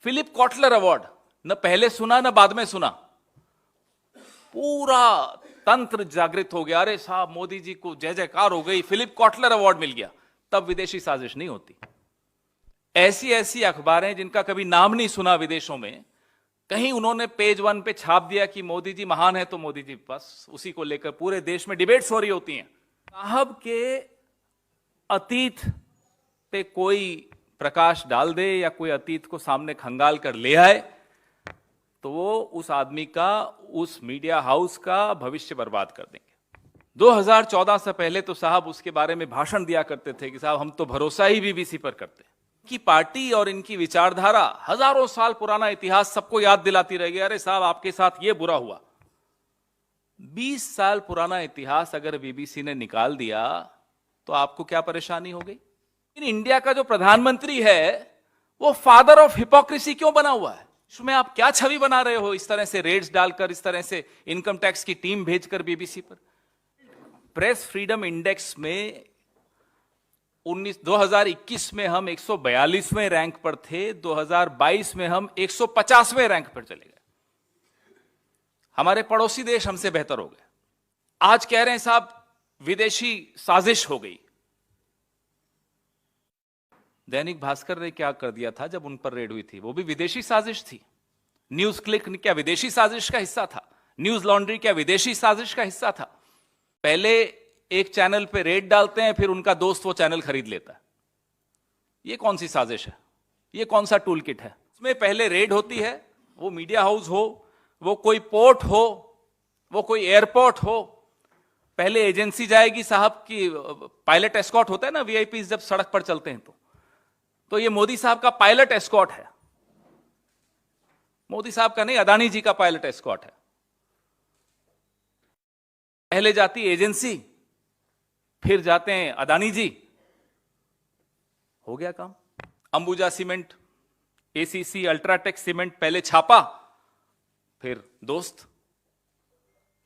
Philip Kotler award न पहले सुना न बाद में सुना, पूरा तंत्र जागृत हो गया, अरे साहब मोदी जी को जय जयकार हो गई, फिलिप कॉटलर अवार्ड मिल गया। तब विदेशी साजिश नहीं होती। ऐसी ऐसी अखबारें जिनका कभी नाम नहीं सुना विदेशों में, कहीं उन्होंने पेज 1 पे छाप दिया कि मोदी जी महान है, तो मोदी जी बस उसी को लेकर पूरे देश में डिबेट्स हो रही होती हैं। साहब के अतीत पे कोई प्रकाश डाल दे या कोई अतीत को सामने खंगाल कर ले आए तो वो उस आदमी का, उस मीडिया हाउस का भविष्य बर्बाद कर देंगे। 2014 से पहले तो साहब उसके बारे में भाषण दिया करते थे कि साहब हम तो भरोसा ही बीबीसी पर करते हैं। की पार्टी और इनकी विचारधारा हजारों साल पुराना इतिहास सबको याद दिलाती रहेगी, अरे साहब आपके साथ ये बुरा हुआ। 20 साल पुराना इतिहास अगर बीबीसी ने निकाल दिया तो आपको क्या परेशानी हो गई? इंडिया का जो प्रधानमंत्री है वो फादर ऑफ हिपोक्रेसी क्यों बना हुआ है? इसमें आप क्या छवि बना रहे हो? इस तरह से रेड्स डालकर, इस तरह से इनकम टैक्स की टीम भेजकर बीबीसी पर। प्रेस फ्रीडम इंडेक्स में 2021 में हम 142वें रैंक पर थे, 2022 में हम 150वें रैंक पर चले गए। हमारे पड़ोसी देश हमसे बेहतर हो गए। आज कह रहे हैं साहब विदेशी साजिश हो गई। दैनिक भास्कर ने क्या कर दिया था जब उन पर रेड हुई थी? वो भी विदेशी साजिश थी। न्यूज क्लिक क्या विदेशी साजिश का हिस्सा था? न्यूज लॉन्ड्री क्या विदेशी साजिश का हिस्सा था? पहले एक चैनल पे रेड डालते हैं, फिर उनका दोस्त वो चैनल खरीद लेता है। ये कौन सी साजिश है? ये कौन सा टूल किट है? उसमें पहले रेड होती है, वो मीडिया हाउस हो, वो कोई पोर्ट हो, वो कोई एयरपोर्ट हो, पहले एजेंसी जाएगी साहब की, पायलट एस्कॉर्ट होता है ना वीआईपी जब सड़क पर चलते हैं तो ये मोदी साहब का पायलट एस्कॉर्ट है। मोदी साहब का नहीं, अदानी जी का पायलट एस्कॉर्ट है। पहले जाती एजेंसी, फिर जाते हैं अदानी जी। हो गया काम। Ambuja cement, ACC, UltraTech cement पहले छापा, फिर दोस्त।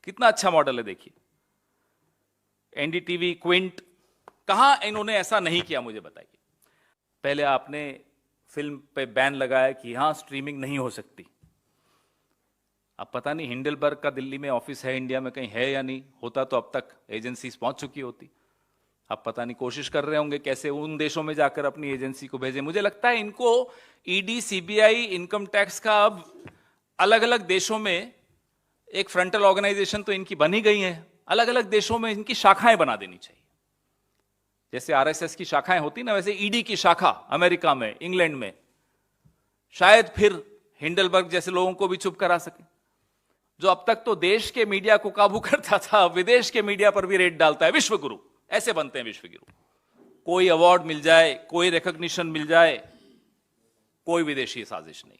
कितना अच्छा मॉडल है देखिए। एनडीटीवी, क्विंट, कहां इन्होंने ऐसा नहीं किया मुझे बताइए। पहले आपने फिल्म पे बैन लगाया कि यहां स्ट्रीमिंग नहीं हो सकती। अब पता नहीं हिंडलबर्ग का दिल्ली में ऑफिस है, इंडिया में कहीं है या नहीं, होता तो अब तक एजेंसीज पहुंच चुकी होती। अब पता नहीं कोशिश कर रहे होंगे कैसे उन देशों में जाकर अपनी एजेंसी को भेजें। मुझे लगता है इनको ईडी, सीबीआई, इनकम टैक्स का अब अलग अलग देशों में एक फ्रंटल ऑर्गेनाइजेशन तो इनकी बनी गई है, अलग अलग देशों में इनकी शाखाएं बना देनी चाहिए। जैसे आरएसएस की शाखाएं होती ना, वैसे ईडी की शाखा अमेरिका में, इंग्लैंड में, शायद फिर हिंडलबर्ग जैसे लोगों को भी चुप करा सके। जो अब तक तो देश के मीडिया को काबू करता था, विदेश के मीडिया पर भी रेड डालता है। विश्वगुरु ऐसे बनते हैं विश्वगुरु। कोई अवार्ड मिल जाए, कोई रिकॉग्निशन मिल जाए, कोई विदेशी साजिश नहीं।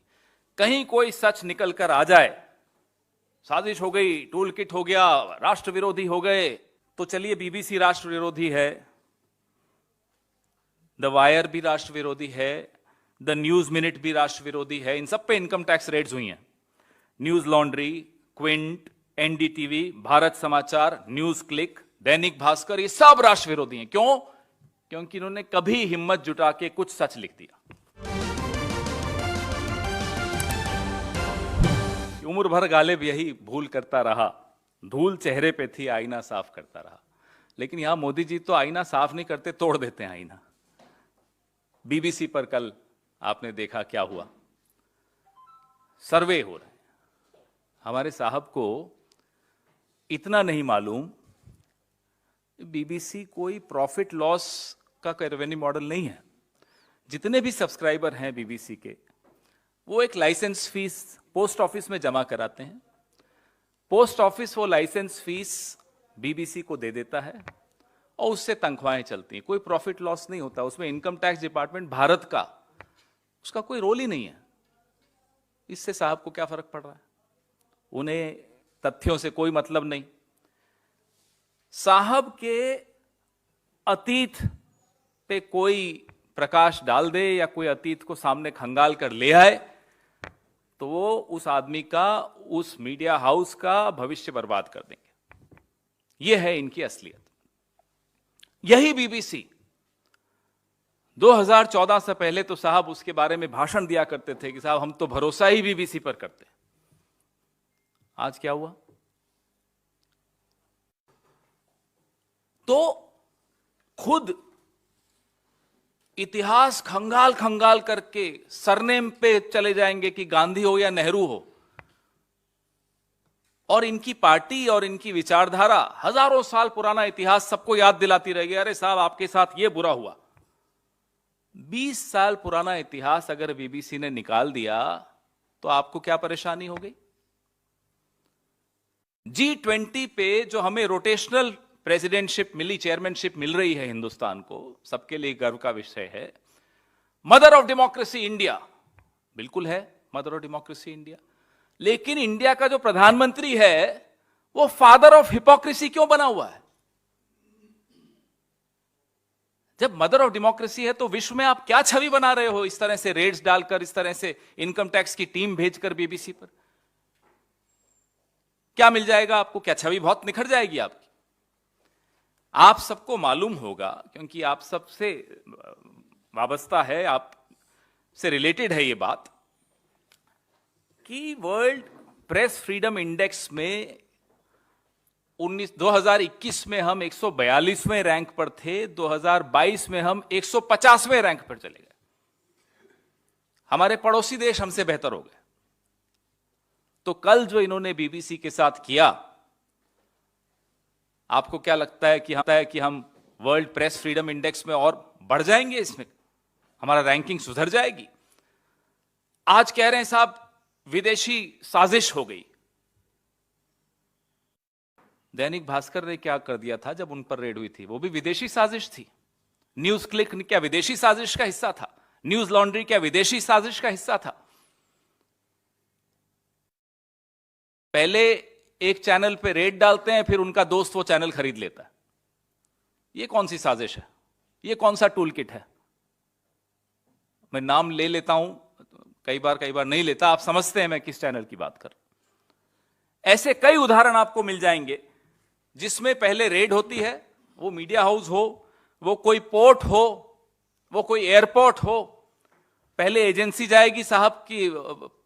कहीं कोई सच निकल कर आ जाए, साजिश हो गई, टूल किट हो गया, राष्ट्र विरोधी हो गए, तो चलिए बीबीसी राष्ट्र विरोधी है, द वायर भी राष्ट्र विरोधी है, द न्यूज मिनट भी राष्ट्र विरोधी है। इन सब पे इनकम टैक्स रेड्स हुई हैं। News laundry, Quint, NDTV, Bharat समाचार, न्यूज क्लिक, दैनिक भास्कर, ये सब राष्ट्र विरोधी हैं। क्यों? क्योंकि इन्होंने कभी हिम्मत जुटा के कुछ सच लिख दिया। उम्र भर गालिब यही भूल करता रहा, धूल चेहरे पे थी, आईना साफ करता रहा। लेकिन यहां मोदी जी तो आईना साफ नहीं करते, तोड़ देते हैं आईना। बीबीसी पर कल आपने देखा क्या हुआ, सर्वे हो रहे हैं। हमारे साहब को इतना नहीं मालूम, बीबीसी कोई प्रॉफिट लॉस का रेवेन्यू मॉडल नहीं है। जितने भी सब्सक्राइबर हैं बीबीसी के, वो एक लाइसेंस फीस पोस्ट ऑफिस में जमा कराते हैं। पोस्ट ऑफिस वो लाइसेंस फीस बीबीसी को दे देता है और उससे तनख्वाहें चलती हैं। कोई प्रॉफिट लॉस नहीं होता उसमें। इनकम टैक्स डिपार्टमेंट भारत का, उसका कोई रोल ही नहीं है। इससे साहब को क्या फर्क पड़ रहा है? उन्हें तथ्यों से कोई मतलब नहीं। साहब के अतीत पे कोई प्रकाश डाल दे या कोई अतीत को सामने खंगाल कर ले आए तो वो उस आदमी का, उस मीडिया हाउस का भविष्य बर्बाद कर देंगे। यह है इनकी असलियत। यही बीबीसी 2014 से पहले तो साहब उसके बारे में भाषण दिया करते थे कि साहब हम तो भरोसा ही बीबीसी पर करते हैं। आज क्या हुआ? तो खुद इतिहास खंगाल खंगाल करके सरनेम पे चले जाएंगे कि गांधी हो या नेहरू हो, और इनकी पार्टी और इनकी विचारधारा हजारों साल पुराना इतिहास सबको याद दिलाती रहेगी, अरे साहब आपके साथ ये बुरा हुआ। 20 साल पुराना इतिहास अगर बीबीसी ने निकाल दिया तो आपको क्या परेशानी हो गई? G20 पे जो हमें रोटेशनल प्रेसिडेंटशिप मिली, चेयरमैनशिप मिल रही है हिंदुस्तान को, सबके लिए गर्व का विषय है। मदर ऑफ डेमोक्रेसी इंडिया, बिल्कुल है मदर ऑफ डेमोक्रेसी इंडिया, लेकिन इंडिया का जो प्रधानमंत्री है वो फादर ऑफ हिपोक्रेसी क्यों बना हुआ है? जब मदर ऑफ डेमोक्रेसी है तो विश्व में आप क्या छवि बना रहे हो? इस तरह से रेड्स डालकर, इस तरह से इनकम टैक्स की टीम भेजकर बीबीसी पर क्या मिल जाएगा आपको? क्या छवि बहुत निखर जाएगी आपकी? आप सबको मालूम होगा, क्योंकि आप सबसे वाबस्ता है, आप से रिलेटेड है ये बात, कि वर्ल्ड प्रेस फ्रीडम इंडेक्स में 2021 में हम 142वें रैंक पर थे, 2022 में हम 150वें रैंक पर चले गए। हमारे पड़ोसी देश हमसे बेहतर हो गए। तो कल जो इन्होंने बीबीसी के साथ किया, आपको क्या लगता है कि हम वर्ल्ड प्रेस फ्रीडम इंडेक्स में और बढ़ जाएंगे? इसमें हमारा रैंकिंग सुधर जाएगी? आज कह रहे हैं साहब विदेशी साजिश हो गई। दैनिक भास्कर ने क्या कर दिया था जब उन पर रेड हुई थी? वो भी विदेशी साजिश थी। न्यूज क्लिक क्या विदेशी साजिश का हिस्सा था? न्यूज लॉन्ड्री क्या विदेशी साजिश का हिस्सा था? पहले एक चैनल पे रेड डालते हैं, फिर उनका दोस्त वो चैनल खरीद लेता है। ये कौन सी साजिश है? ये कौन सा टूल किट है? मैं नाम ले लेता हूं, कई बार नहीं लेता, आप समझते हैं मैं किस चैनल की बात कर रहा हूं। ऐसे कई उदाहरण आपको मिल जाएंगे जिसमें पहले रेड होती है, वो मीडिया हाउस हो, वो कोई पोर्ट हो, वो कोई एयरपोर्ट हो, पहले एजेंसी जाएगी साहब की,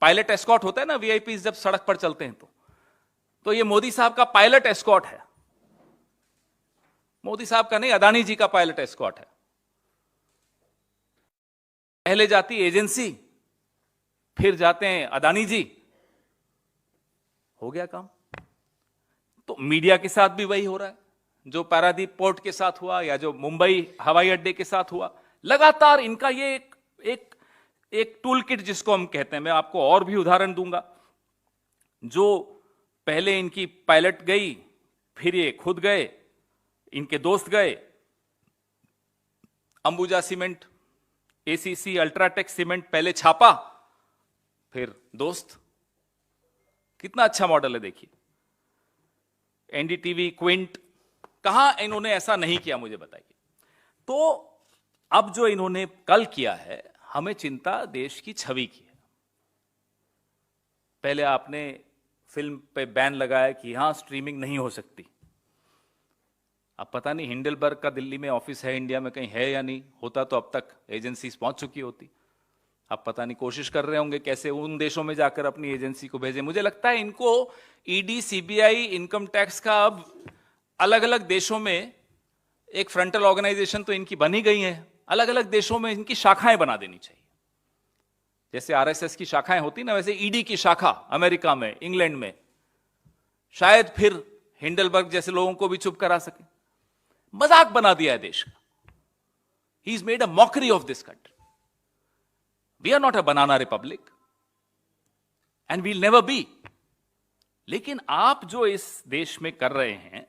पायलट एस्कॉर्ट होता है ना, वीआईपी जब सड़क पर चलते हैं तो ये मोदी साहब का पायलट एस्कॉर्ट है। मोदी साहब का नहीं, अदानी जी का पायलट एस्कॉर्ट है। पहले जाती एजेंसी, फिर जाते हैं अदानी जी, हो गया काम। तो मीडिया के साथ भी वही हो रहा है, जो पारादीप पोर्ट के साथ हुआ या जो मुंबई हवाई अड्डे के साथ हुआ। लगातार इनका ये एक टूल किट जिसको हम कहते हैं, मैं आपको और भी उदाहरण दूंगा। जो पहले इनकी पायलट गई, फिर ये खुद गए, इनके दोस्त गए, Ambuja cement, ACC, UltraTech cement पहले छापा, फिर दोस्त। कितना अच्छा मॉडल है देखिए। एनडीटीवी, क्विंट, कहां इन्होंने ऐसा नहीं किया, मुझे बताइए। तो अब जो इन्होंने कल किया है, हमें चिंता देश की छवि की है। पहले आपने फिल्म पे बैन लगाया कि यहां स्ट्रीमिंग नहीं हो सकती। अब पता नहीं हिंडलबर्ग का दिल्ली में ऑफिस है, इंडिया में कहीं है या नहीं, होता तो अब तक एजेंसीज पहुंच चुकी होती। अब पता नहीं कोशिश कर रहे होंगे कैसे उन देशों में जाकर अपनी एजेंसी को भेजें। मुझे लगता है इनको ईडी, सीबीआई, इनकम टैक्स का अब अलग अलग देशों में एक फ्रंटल ऑर्गेनाइजेशन तो इनकी बनी गई है, अलग अलग देशों में इनकी शाखाएं बना देनी चाहिए। जैसे आरएसएस की शाखाएं होती ना, वैसे ईडी की शाखा अमेरिका में, इंग्लैंड में, शायद फिर हिंडलबर्ग जैसे लोगों को भी चुप करा सके। मजाक बना दिया है देश का। He is made a mockery of this country. We are not a banana republic and we'll never be. लेकिन आप जो इस देश में कर रहे हैं,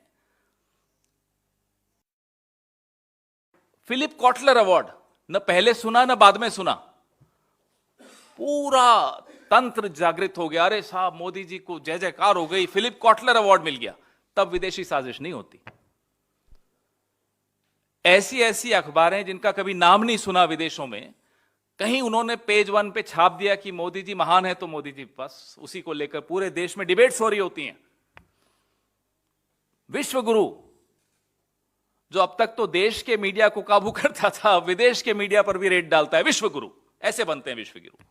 फिलिप कॉटलर अवार्ड न पहले सुना न बाद में सुना, पूरा तंत्र जागृत हो गया, अरे साहब मोदी जी को जय जयकार हो गई, फिलिप कॉटलर अवार्ड मिल गया। तब विदेशी साजिश नहीं होती। ऐसी ऐसी अखबारें जिनका कभी नाम नहीं सुना विदेशों में, कहीं उन्होंने पेज 1 पे छाप दिया कि मोदी जी महान है, तो मोदी जी, बस उसी को लेकर पूरे देश में डिबेट्स हो रही होती हैं। विश्व गुरु जो अब तक तो देश के मीडिया को काबू करता था, विदेश के मीडिया पर भी रेड डालता है। विश्वगुरु ऐसे बनते हैं विश्वगुरु,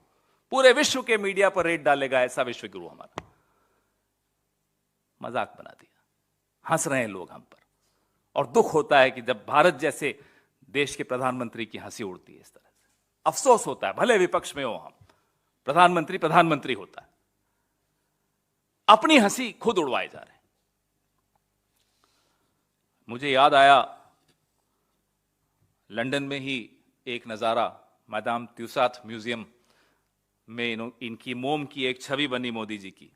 पूरे विश्व के मीडिया पर रेड डालेगा ऐसा विश्वगुरु हमारा। मजाक बना दिया, हंस रहे हैं लोग हम पर, और दुख होता है कि जब भारत जैसे देश के प्रधानमंत्री की हंसी उड़ती है इस तरह से। अफसोस होता है, भले विपक्ष में हो हम, प्रधानमंत्री होता है, अपनी हंसी खुद उड़वाए जा रहे हैं। मुझे याद आया, लंदन में ही एक नजारा, मैदाम त्यूसाथ म्यूजियम में इनकी मोम की एक छवि बनी मोदी जी की।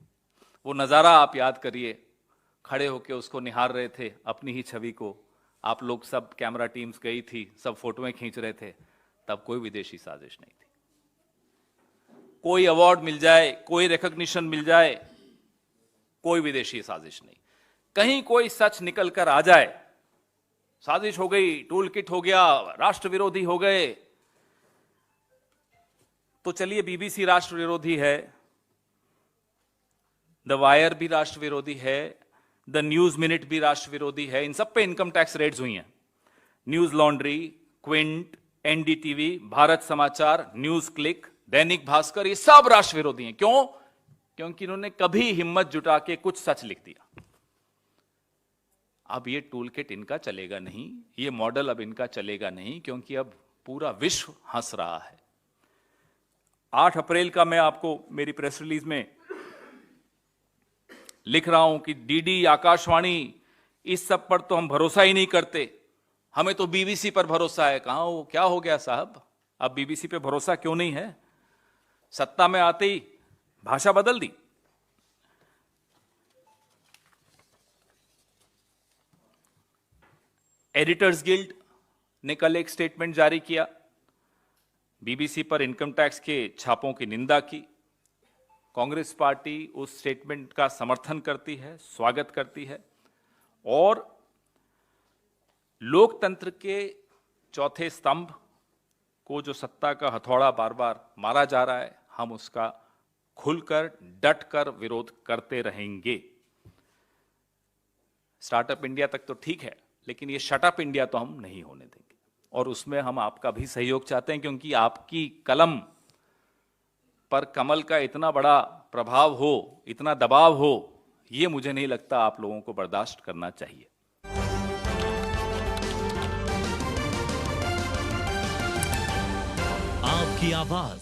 वो नजारा आप याद करिए, खड़े होकर उसको निहार रहे थे, अपनी ही छवि को। आप लोग सब, कैमरा टीम्स गई थी, सब फोटोएं खींच रहे थे। तब कोई विदेशी साजिश नहीं थी। कोई अवार्ड मिल जाए, कोई रिकॉग्निशन मिल जाए, कोई विदेशी साजिश नहीं। कहीं कोई सच निकल कर आ जाए, साजिश हो गई, टूल किट हो गया, राष्ट्र विरोधी हो गए, तो चलिए बीबीसी राष्ट्र विरोधी है, द वायर भी राष्ट्र विरोधी है, द न्यूज मिनट भी राष्ट्र विरोधी है। इन सब पे इनकम टैक्स रेड्स हुई हैं। News laundry, Quint, NDTV, Bharat समाचार, न्यूज क्लिक, दैनिक भास्कर, ये सब राष्ट्र विरोधी हैं। क्यों? क्योंकि इन्होंने कभी हिम्मत जुटा के कुछ सच लिख दिया। अब ये टूल किट इनका चलेगा नहीं, ये मॉडल अब इनका चलेगा नहीं, क्योंकि अब पूरा विश्व हंस रहा है। 8 अप्रैल का मैं आपको मेरी प्रेस रिलीज में लिख रहा हूं कि डीडी, आकाशवाणी, इस सब पर तो हम भरोसा ही नहीं करते, हमें तो बीबीसी पर भरोसा है। कहां हो, क्या हो गया साहब? अब बीबीसी पे भरोसा क्यों नहीं है? सत्ता में आते ही भाषा बदल दी। एडिटर्स गिल्ड ने कल एक स्टेटमेंट जारी किया, बीबीसी पर इनकम टैक्स के छापों की निंदा की। कांग्रेस पार्टी उस स्टेटमेंट का समर्थन करती है, स्वागत करती है, और लोकतंत्र के चौथे स्तंभ को जो सत्ता का हथौड़ा बार बार मारा जा रहा है, हम उसका खुलकर, डटकर विरोध करते रहेंगे। स्टार्टअप इंडिया तक तो ठीक है, लेकिन ये शटअप इंडिया तो हम नहीं होने देंगे, और उसमें हम आपका भी सहयोग चाहते हैं, क्योंकि आपकी कलम पर कमल का इतना बड़ा प्रभाव हो, इतना दबाव हो, ये मुझे नहीं लगता आप लोगों को बर्दाश्त करना चाहिए। आपकी आवाज